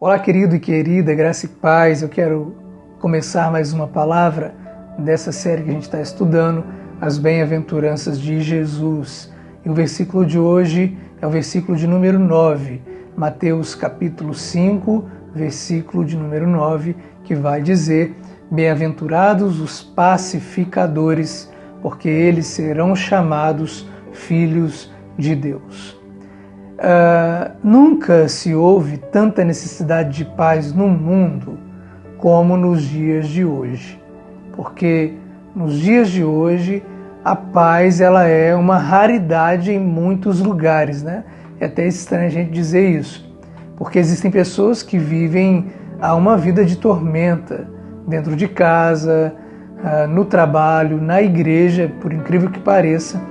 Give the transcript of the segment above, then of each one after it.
Olá, querido e querida, graça e paz. Eu quero começar mais uma palavra dessa série que a gente está estudando, as bem-aventuranças de Jesus. E o versículo de hoje é o versículo de número 9, Mateus capítulo 5, versículo de número 9, que vai dizer: bem-aventurados os pacificadores, porque eles serão chamados filhos de Deus. Nunca se houve tanta necessidade de paz no mundo como nos dias de hoje, porque nos dias de hoje a paz ela é uma raridade em muitos lugares, né? É até estranho a gente dizer isso, porque existem pessoas que vivem uma vida de tormenta dentro de casa, no trabalho, na igreja, por incrível que pareça.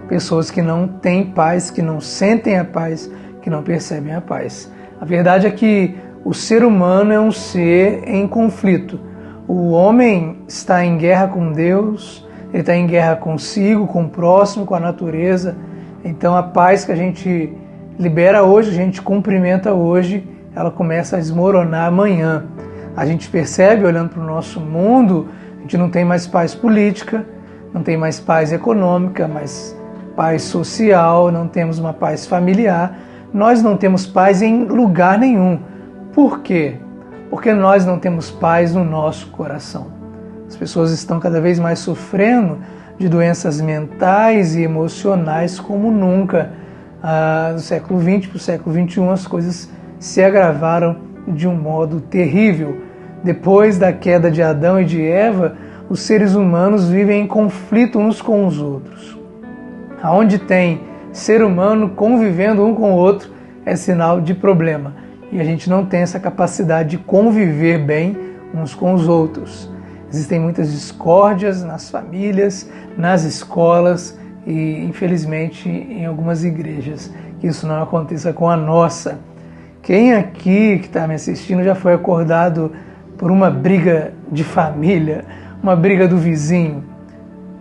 Pessoas que não têm paz, que não sentem a paz, que não percebem a paz. A verdade é que o ser humano é um ser em conflito. O homem está em guerra com Deus, ele está em guerra consigo, com o próximo, com a natureza. Então a paz que a gente libera hoje, a gente cumprimenta hoje, ela começa a desmoronar amanhã. A gente percebe, olhando para o nosso mundo, a gente não tem mais paz política, não tem mais paz econômica, mas paz social, não temos uma paz familiar, nós não temos paz em lugar nenhum. Por quê? Porque nós não temos paz no nosso coração. As pessoas estão cada vez mais sofrendo de doenças mentais e emocionais como nunca. Do século XX para o século XXI as coisas se agravaram de um modo terrível. Depois da queda de Adão e de Eva, os seres humanos vivem em conflito uns com os outros. Aonde tem ser humano convivendo um com o outro é sinal de problema. E a gente não tem essa capacidade de conviver bem uns com os outros. Existem muitas discórdias nas famílias, nas escolas e, infelizmente, em algumas igrejas. Que isso não aconteça com a nossa. Quem aqui que está me assistindo já foi acordado por uma briga de família, uma briga do vizinho?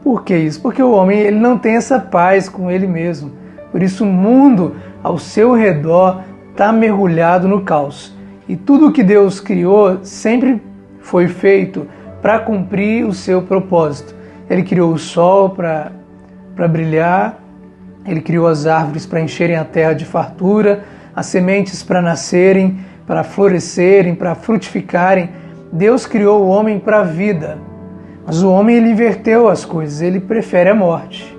Por que isso? Porque o homem ele não tem essa paz com ele mesmo. Por isso o mundo ao seu redor está mergulhado no caos. E tudo o que Deus criou sempre foi feito para cumprir o seu propósito. Ele criou o sol para brilhar, ele criou as árvores para encherem a terra de fartura, as sementes para nascerem, para florescerem, para frutificarem. Deus criou o homem para a vida. Mas o homem ele inverteu as coisas, ele prefere a morte.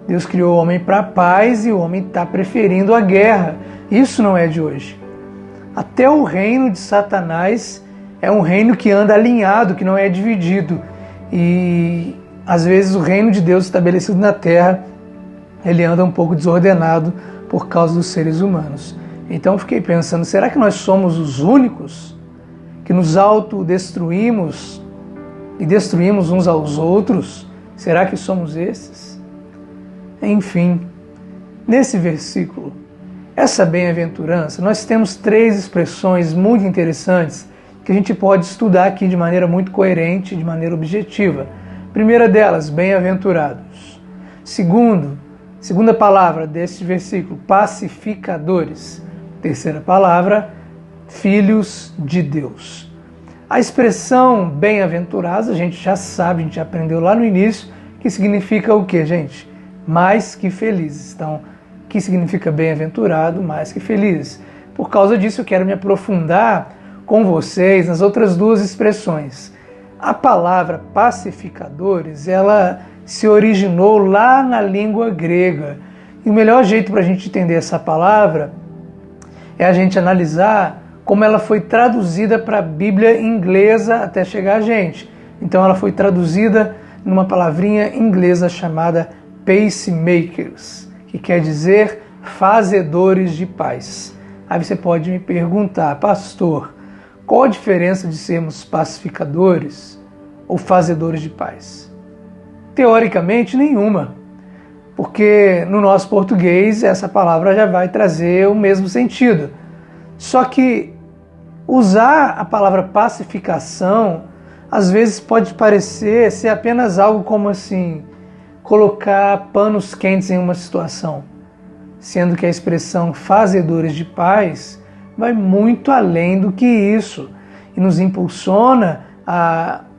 Deus criou o homem para a paz e o homem está preferindo a guerra. Isso não é de hoje. Até o reino de Satanás é um reino que anda alinhado, que não é dividido. E às vezes o reino de Deus estabelecido na terra, ele anda um pouco desordenado por causa dos seres humanos. Então eu fiquei pensando, será que nós somos os únicos que nos autodestruímos e destruímos uns aos outros? Será que somos esses? Enfim, nesse versículo, essa bem-aventurança, nós temos três expressões muito interessantes que a gente pode estudar aqui de maneira muito coerente, de maneira objetiva. Primeira delas, bem-aventurados. Segunda palavra desse versículo, pacificadores. Terceira palavra, filhos de Deus. A expressão bem-aventurados, a gente já sabe, a gente já aprendeu lá no início, que significa o quê, gente? Mais que felizes. Então, o que significa bem-aventurado? Mais que felizes. Por causa disso, eu quero me aprofundar com vocês nas outras duas expressões. A palavra pacificadores, ela se originou lá na língua grega. E o melhor jeito para a gente entender essa palavra é a gente analisar como ela foi traduzida para a Bíblia inglesa até chegar a gente. Então ela foi traduzida numa palavrinha inglesa chamada pacemakers, que quer dizer fazedores de paz. Aí você pode me perguntar, pastor, qual a diferença de sermos pacificadores ou fazedores de paz? Teoricamente, nenhuma, porque no nosso português essa palavra já vai trazer o mesmo sentido. Só que usar a palavra pacificação às vezes pode parecer ser apenas algo como assim, colocar panos quentes em uma situação, sendo que a expressão fazedores de paz vai muito além do que isso e nos impulsiona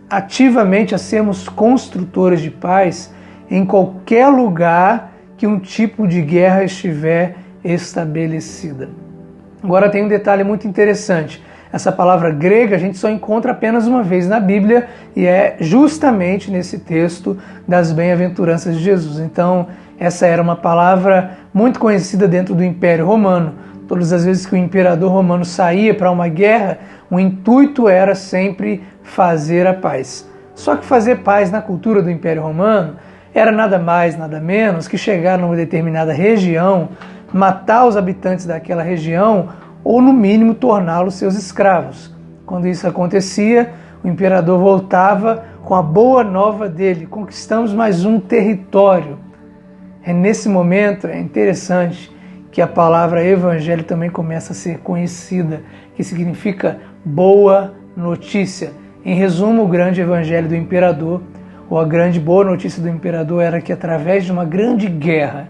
ativamente a sermos construtores de paz em qualquer lugar que um tipo de guerra estiver estabelecida. Agora tem um detalhe muito interessante. Essa palavra grega a gente só encontra apenas uma vez na Bíblia e é justamente nesse texto das bem-aventuranças de Jesus. Então, essa era uma palavra muito conhecida dentro do Império Romano. Todas as vezes que o imperador romano saía para uma guerra, o intuito era sempre fazer a paz. Só que fazer paz na cultura do Império Romano era nada mais, nada menos que chegar numa determinada região, matar os habitantes daquela região ou, no mínimo, torná-los seus escravos. Quando isso acontecia, o imperador voltava com a boa nova dele: conquistamos mais um território. É nesse momento, é interessante, que a palavra evangelho também começa a ser conhecida, que significa boa notícia. Em resumo, o grande evangelho do imperador, ou a grande boa notícia do imperador, era que através de uma grande guerra,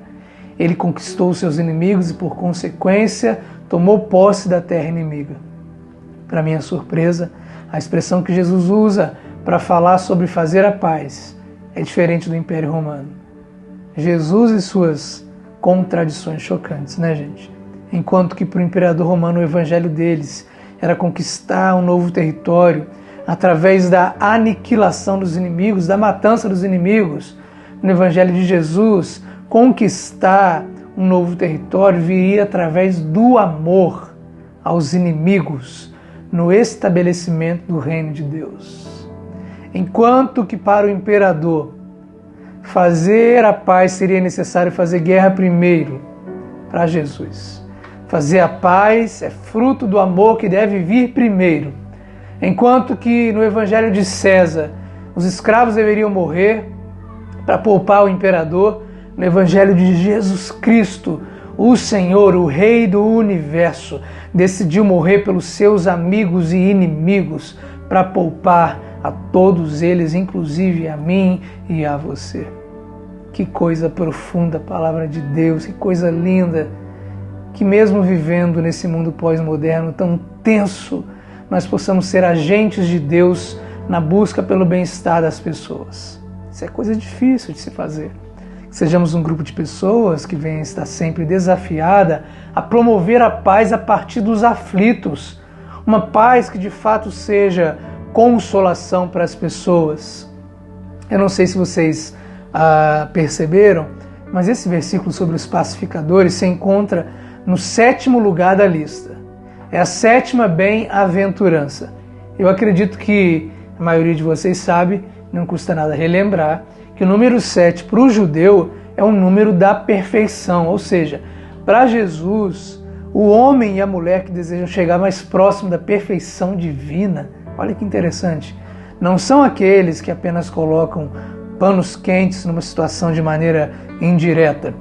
ele conquistou os seus inimigos e, por consequência, tomou posse da terra inimiga. Para minha surpresa, a expressão que Jesus usa para falar sobre fazer a paz é diferente do Império Romano. Jesus e suas contradições chocantes, né, gente? Enquanto que para o imperador romano o evangelho deles era conquistar um novo território através da aniquilação dos inimigos, da matança dos inimigos, no evangelho de Jesus, conquistar um novo território viria através do amor aos inimigos, no estabelecimento do reino de Deus. Enquanto que para o imperador fazer a paz seria necessário fazer guerra primeiro, para Jesus. Fazer a paz é fruto do amor que deve vir primeiro. Enquanto que no evangelho de César os escravos deveriam morrer para poupar o imperador, no evangelho de Jesus Cristo, o Senhor, o Rei do Universo, decidiu morrer pelos seus amigos e inimigos para poupar a todos eles, inclusive a mim e a você. Que coisa profunda a palavra de Deus, que coisa linda, que mesmo vivendo nesse mundo pós-moderno tão tenso, nós possamos ser agentes de Deus na busca pelo bem-estar das pessoas. Isso é coisa difícil de se fazer. Que sejamos um grupo de pessoas que venha estar sempre desafiada a promover a paz a partir dos aflitos. Uma paz que de fato seja consolação para as pessoas. Eu não sei se vocês perceberam, mas esse versículo sobre os pacificadores se encontra no 7º lugar da lista. É a 7ª bem-aventurança. Eu acredito que a maioria de vocês sabe, não custa nada relembrar, que o número 7 para o judeu é um número da perfeição, ou seja, para Jesus, o homem e a mulher que desejam chegar mais próximo da perfeição divina, olha que interessante, não são aqueles que apenas colocam panos quentes numa situação de maneira indireta,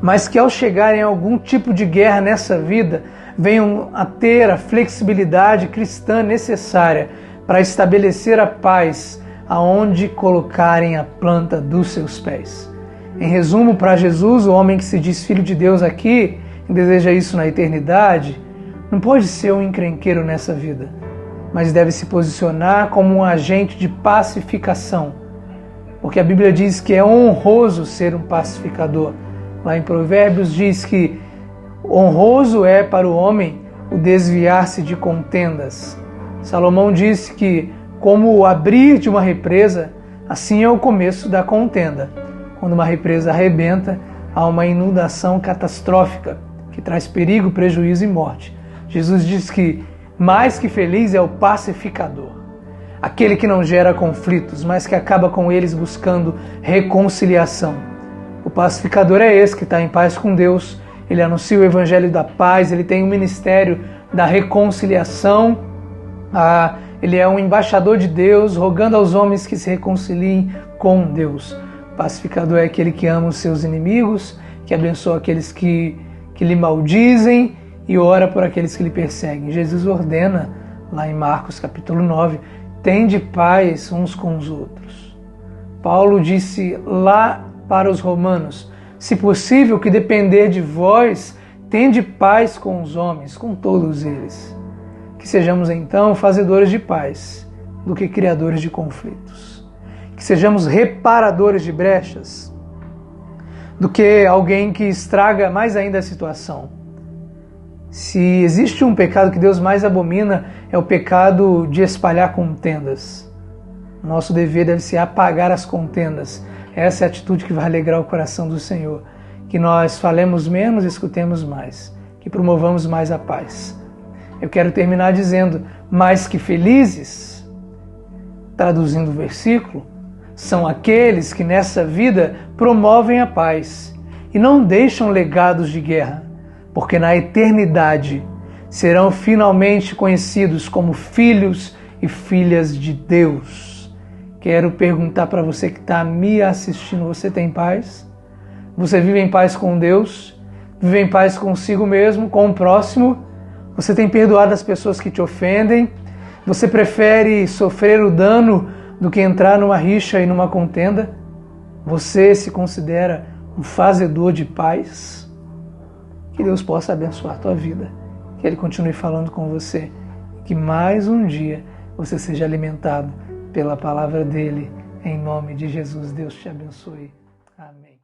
mas que ao chegarem a algum tipo de guerra nessa vida, venham a ter a flexibilidade cristã necessária para estabelecer a paz aonde colocarem a planta dos seus pés. Em resumo, para Jesus, o homem que se diz filho de Deus aqui e deseja isso na eternidade, não pode ser um encrenqueiro nessa vida, mas deve se posicionar como um agente de pacificação, porque a Bíblia diz que é honroso ser um pacificador. Lá em Provérbios diz que honroso é para o homem o desviar-se de contendas. Salomão disse que, como o abrir de uma represa, assim é o começo da contenda. Quando uma represa arrebenta, há uma inundação catastrófica que traz perigo, prejuízo e morte. Jesus diz que mais que feliz é o pacificador, aquele que não gera conflitos, mas que acaba com eles buscando reconciliação. O pacificador é esse que está em paz com Deus, ele anuncia o evangelho da paz, ele tem o ministério da reconciliação, ele é um embaixador de Deus, rogando aos homens que se reconciliem com Deus. O pacificador é aquele que ama os seus inimigos, que abençoa aqueles que lhe maldizem e ora por aqueles que lhe perseguem. Jesus ordena, lá em Marcos capítulo 9, tende paz uns com os outros. Paulo disse lá para os romanos, se possível, que depender de vós, tende paz com os homens, com todos eles. Que sejamos então fazedores de paz, do que criadores de conflitos. Que sejamos reparadores de brechas, do que alguém que estraga mais ainda a situação. Se existe um pecado que Deus mais abomina, é o pecado de espalhar contendas. Nosso dever deve ser apagar as contendas. Essa é a atitude que vai alegrar o coração do Senhor. Que nós falemos menos e escutemos mais. Que promovamos mais a paz. Eu quero terminar dizendo, mais que felizes, traduzindo o versículo, são aqueles que nessa vida promovem a paz e não deixam legados de guerra, porque na eternidade serão finalmente conhecidos como filhos e filhas de Deus. Quero perguntar para você que está me assistindo, você tem paz? Você vive em paz com Deus? Vive em paz consigo mesmo, com o próximo? Você tem perdoado as pessoas que te ofendem? Você prefere sofrer o dano do que entrar numa rixa e numa contenda? Você se considera um fazedor de paz? Que Deus possa abençoar a tua vida. Que Ele continue falando com você. Que mais um dia você seja alimentado pela palavra dEle. Em nome de Jesus, Deus te abençoe. Amém.